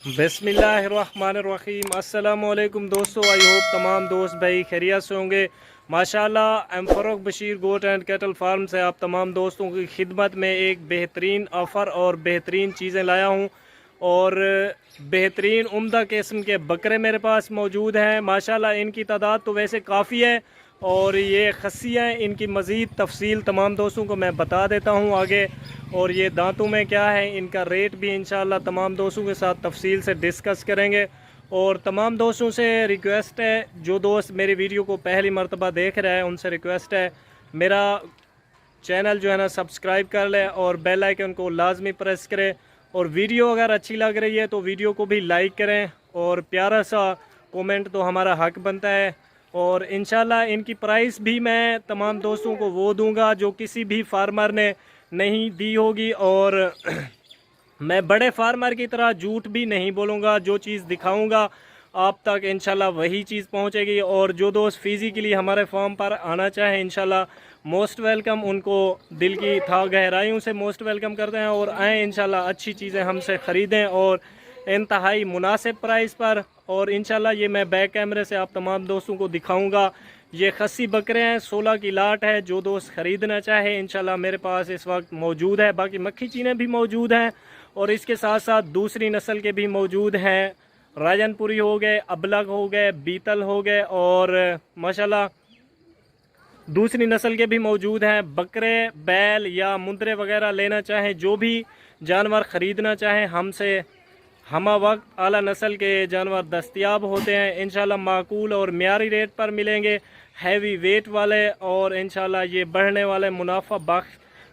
बिस्मिल्लाहिर्रहमानिर्रहीम। अस्सलामुअलैकुम दोस्तों, आई होप तमाम दोस्त भाई खैरियत से होंगे। माशाल्लाह M Farooq Bashir goat and cattle farm से आप तमाम दोस्तों की खिदमत में एक बेहतरीन ऑफ़र और बेहतरीन चीज़ें लाया हूँ और बेहतरीन उम्दा किस्म के बकरे मेरे पास मौजूद हैं। माशाल्लाह इनकी तादाद तो वैसे काफ़ी है और ये खस्सी हैं। इनकी मज़ीद तफसील तमाम दोस्तों को मैं बता देता हूँ आगे। और ये दांतों में क्या है, इनका रेट भी इंशाल्लाह तमाम दोस्तों के साथ तफसील से डिस्कस करेंगे। और तमाम दोस्तों से रिक्वेस्ट है, जो दोस्त मेरी वीडियो को पहली मरतबा देख रहे हैं उनसे रिक्वेस्ट है, मेरा चैनल जो है ना सब्सक्राइब कर लें और बेल आइकन को लाजमी प्रेस करें। और वीडियो अगर अच्छी लग रही है तो वीडियो को भी लाइक करें और प्यारा सा कमेंट तो हमारा हक बनता है। और इंशाल्लाह इनकी प्राइस भी मैं तमाम दोस्तों को वो दूंगा जो किसी भी फार्मर ने नहीं दी होगी। और मैं बड़े फार्मर की तरह झूठ भी नहीं बोलूँगा, जो चीज़ दिखाऊंगा आप तक इंशाल्लाह वही चीज़ पहुंचेगी। और जो दोस्त फिज़िकली हमारे फार्म पर आना चाहें इंशाल्लाह मोस्ट वेलकम, उनको दिल की था गहराइयों से मोस्ट वेलकम करते हैं और आएँ इंशाल्लाह अच्छी चीज़ें हमसे ख़रीदें और इंतहाई मुनासिब प्राइस पर। और इंशाल्लाह ये मैं बैक कैमरे से आप तमाम दोस्तों को दिखाऊंगा। ये खस्सी बकरे हैं, 16 की लाट है। जो दोस्त ख़रीदना चाहे इंशाल्लाह मेरे पास इस वक्त मौजूद है। बाकी मक्खी चीनें भी मौजूद हैं और इसके साथ साथ दूसरी नस्ल के भी मौजूद हैं। राजनपुरी हो गए, अबलग हो गए, बीतल हो गए और माशाल्लाह दूसरी नस्ल के भी मौजूद हैं। बकरे, बैल या मुंदरे वगैरह लेना चाहें, जो भी जानवर ख़रीदना चाहें हमसे हम वक्त आला नस्ल के जानवर दस्तयाब होते हैं। इंशाल्लाह माकूल और म्यारी रेट पर मिलेंगे, हैवी वेट वाले। और इंशाल्लाह ये बढ़ने वाले मुनाफा बख्श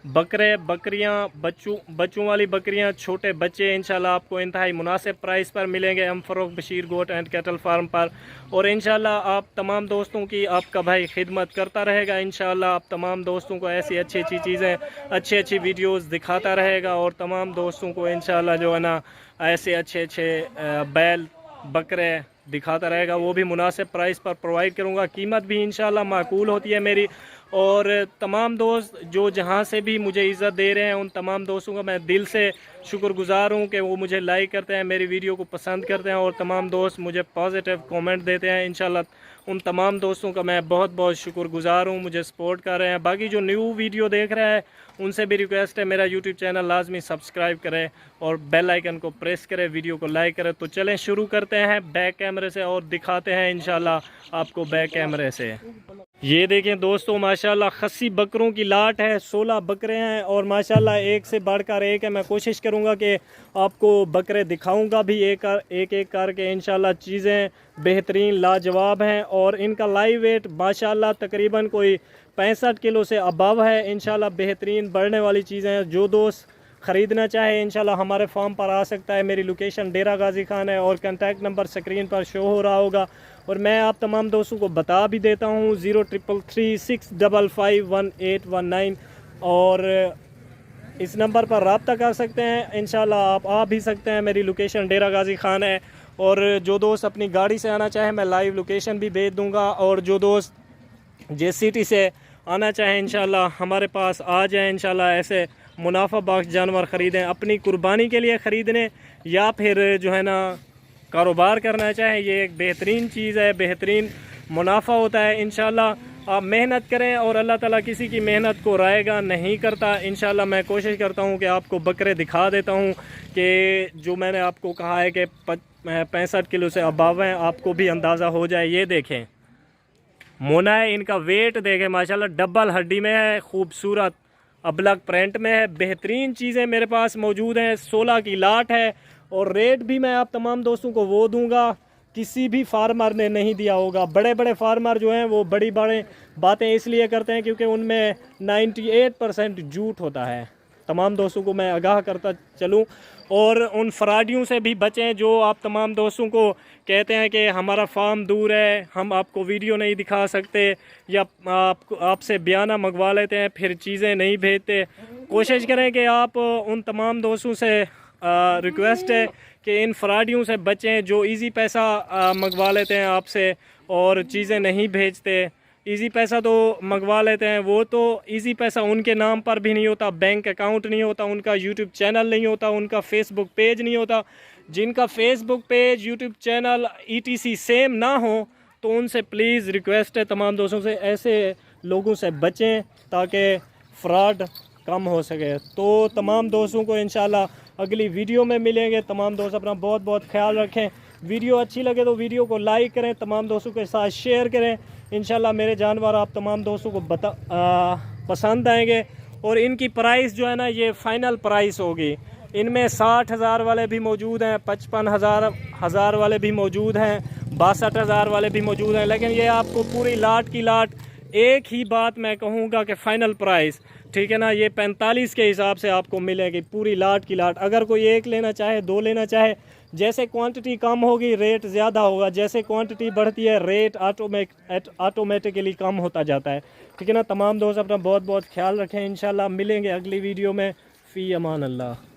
बकरे, बकरियां, बच्चों वाली बकरियां, छोटे बच्चे इंशाल्लाह आपको इंतहाई मुनासिब प्राइस पर मिलेंगे M Farooq Bashir goat and cattle farm पर। और इंशाल्लाह आप तमाम दोस्तों की आपका भाई खिदमत करता रहेगा। इंशाल्लाह आप तमाम दोस्तों को ऐसी अच्छी अच्छी चीज़ें, अच्छी अच्छी वीडियोस दिखाता रहेगा और तमाम दोस्तों को इंशाल्लाह जो है ना ऐसे अच्छे अच्छे बैल, बकरे दिखाता रहेगा। वो भी मुनासिब प्राइस पर प्रोवाइड करूँगा। कीमत भी इंशाल्लाह माकूल होती है मेरी। और तमाम दोस्त जो जहाँ से भी मुझे इज़्ज़त दे रहे हैं उन तमाम दोस्तों का मैं दिल से शुक्रगुज़ार हूँ कि वो मुझे लाइक करते हैं, मेरी वीडियो को पसंद करते हैं और तमाम दोस्त मुझे पॉजिटिव कमेंट देते हैं। इंशाल्लाह उन तमाम दोस्तों का मैं बहुत बहुत शुक्रगुज़ार हूँ, मुझे सपोर्ट कर रहे हैं। बाकी जो न्यू वीडियो देख रहे हैं उनसे भी रिक्वेस्ट है, मेरा यूट्यूब चैनल लाजमी सब्सक्राइब करें और बेल आइकन को प्रेस करें, वीडियो को लाइक करें। तो चलें शुरू करते हैं बैक कैमरे से और दिखाते हैं इंशाल्लाह आपको बैक कैमरे से। ये देखें दोस्तों, माशाल्लाह खस्सी बकरों की लाट है, 16 बकरे हैं और माशाल्लाह एक से बढ़कर एक है। मैं कोशिश करूंगा कि आपको बकरे दिखाऊंगा भी एक एक करके। इंशाल्लाह चीज़ें बेहतरीन लाजवाब हैं और इनका लाइव वेट माशाल्लाह तकरीबन कोई 65 किलो से अबव है। इंशाल्लाह बेहतरीन बढ़ने वाली चीज़ें हैं। जो दोस्त ख़रीदना चाहे इंशाल्लाह हमारे फार्म पर आ सकता है। मेरी लोकेशन डेरा गाजी खान है और कॉन्टैक्ट नंबर स्क्रीन पर शो हो रहा होगा। और मैं आप तमाम दोस्तों को बता भी देता हूँ 033365511819 और इस नंबर पर रब्ता कर सकते हैं। इंशाल्लाह आप आ भी सकते हैं। मेरी लोकेशन डेरा गाजी खान है और जो दोस्त अपनी गाड़ी से आना चाहे मैं लाइव लोकेशन भी भेज दूँगा। और जो दोस्त जिस सिटी से आना चाहे इंशाल्लाह हमारे पास आ जाए। इंशाल्लाह ऐसे मुनाफा बख्श जानवर ख़रीदें, अपनी कुर्बानी के लिए ख़रीदने या फिर जो है ना कारोबार करना चाहें, ये एक बेहतरीन चीज़ है, बेहतरीन मुनाफा होता है। इंशाल्लाह आप मेहनत करें और अल्लाह ताला किसी की मेहनत को रायगा नहीं करता। इंशाल्लाह मैं कोशिश करता हूँ कि आपको बकरे दिखा देता हूँ कि जो मैंने आपको कहा है कि 65 किलो से अबाव हैं, आपको भी अंदाज़ा हो जाए। ये देखें मोना है, इनका वेट देखें माशाल्लाह डबल हड्डी में है, खूबसूरत अबलग प्रिंट में है। बेहतरीन चीज़ें मेरे पास मौजूद हैं, 16 की लाट है और रेट भी मैं आप तमाम दोस्तों को वो दूंगा किसी भी फार्मर ने नहीं दिया होगा। बड़े बड़े फार्मर जो हैं वो बड़ी बड़ी बातें इसलिए करते हैं क्योंकि उनमें 98% झूठ होता है। तमाम दोस्तों को मैं आगाह करता चलूं और उन फ्रॉडियों से भी बचें जो आप तमाम दोस्तों को कहते हैं कि हमारा फार्म दूर है, हम आपको वीडियो नहीं दिखा सकते या आपसे बयाना मंगवा लेते हैं फिर चीज़ें नहीं भेजते। कोशिश करें कि आप उन तमाम दोस्तों से रिक्वेस्ट है कि इन फ्रॉडियों से बचें जो इजी पैसा मंगवा लेते हैं आपसे और चीज़ें नहीं भेजते। इजी पैसा तो मंगवा लेते हैं, वो तो इजी पैसा उनके नाम पर भी नहीं होता, बैंक अकाउंट नहीं होता, उनका यूट्यूब चैनल नहीं होता, उनका फेसबुक पेज नहीं होता। जिनका Facebook page, YouTube channel ETC same ना हो तो उनसे प्लीज़ रिक्वेस्ट है तमाम दोस्तों से, ऐसे लोगों से बचें ताकि फ्रॉड कम हो सके। तो तमाम दोस्तों को इंशाल्लाह अगली वीडियो में मिलेंगे। तमाम दोस्त अपना बहुत बहुत ख्याल रखें। वीडियो अच्छी लगे तो वीडियो को लाइक करें, तमाम दोस्तों के साथ शेयर करें। इंशाल्लाह मेरे जानवर आप तमाम दोस्तों को पसंद आएंगे। और इनकी प्राइस जो है ना, ये फ़ाइनल प्राइस होगी। इनमें 60,000 वाले भी मौजूद हैं, 55,000 वाले भी मौजूद हैं, 62,000 वाले भी मौजूद हैं। लेकिन ये आपको पूरी लाट की लाट एक ही बात मैं कहूँगा कि फ़ाइनल प्राइस, ठीक है ना, ये 45 के हिसाब से आपको मिलेगी पूरी लाट की लाट। अगर कोई एक लेना चाहे, दो लेना चाहे, जैसे क्वांटिटी कम होगी रेट ज़्यादा होगा, जैसे क्वांटिटी बढ़ती है रेट ऑटोमेटिकली कम होता जाता है, ठीक है ना। तमाम दोस्त अपना बहुत बहुत ख्याल रखें। इंशाल्लाह मिलेंगे अगली वीडियो में। फ़ी अमान अल्लाह।